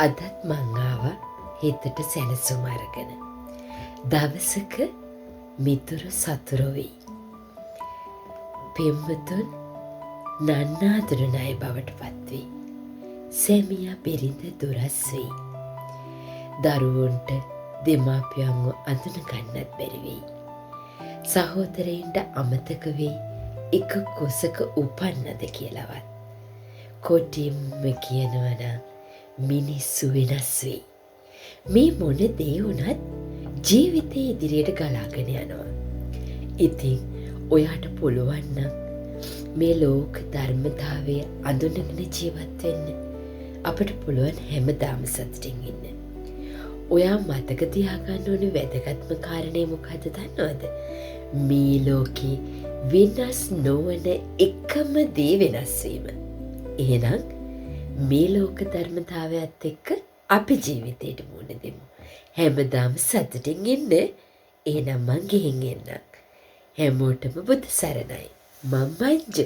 අදත් මං ආවා හිතට සැනසුම අරගෙන. දවසක මිතුරු සතුරු වෙයි. පෙම්වතුන් නන්නාතුරුන අය බවට පත්වෙයි. සැමියා බිරිඳ දුරස් වෙයි. දරුවන්ට දෙමාපියන්ව අඳුන ගන්නත් බැරි වෙයි. සහෝදරයින්ට අමතක වෙයි එක කුසක උපන්නද කියලාවත්. කොටින්ම කියනවනම් මිනිස්සු වෙනස් වෙයි. මේ මොන දේ වුණත් ජීවිතේ ඉදිරියට ගලාගෙන යනවා. ඉතින් ඔයාට පුළුවන් නම් මේ ලෝක ධර්මතාවය අඳුනගෙන ජීවත් වෙන්න. අපට පුළුවන් හැමදාම සතුටින් ඉන්න. ඔයා මතක තියාගන්න ඕනේ වැදගත්ම කාරණේ මොකද්ද දන්නවද? මේ ලෝකේ වෙනස් නොවන එකම දේ වෙනස් වීම. එහෙනම් මේ ලෝක ධර්මතාවයත් එක්ක අපි ජීවිතේට මුහුණ දෙමු. හැමදාම සතුටින් ඉන්න. එහෙනම් මං ගිහින් එන්නම්. හැමෝටම බුදු සරණයි. මම මංජු.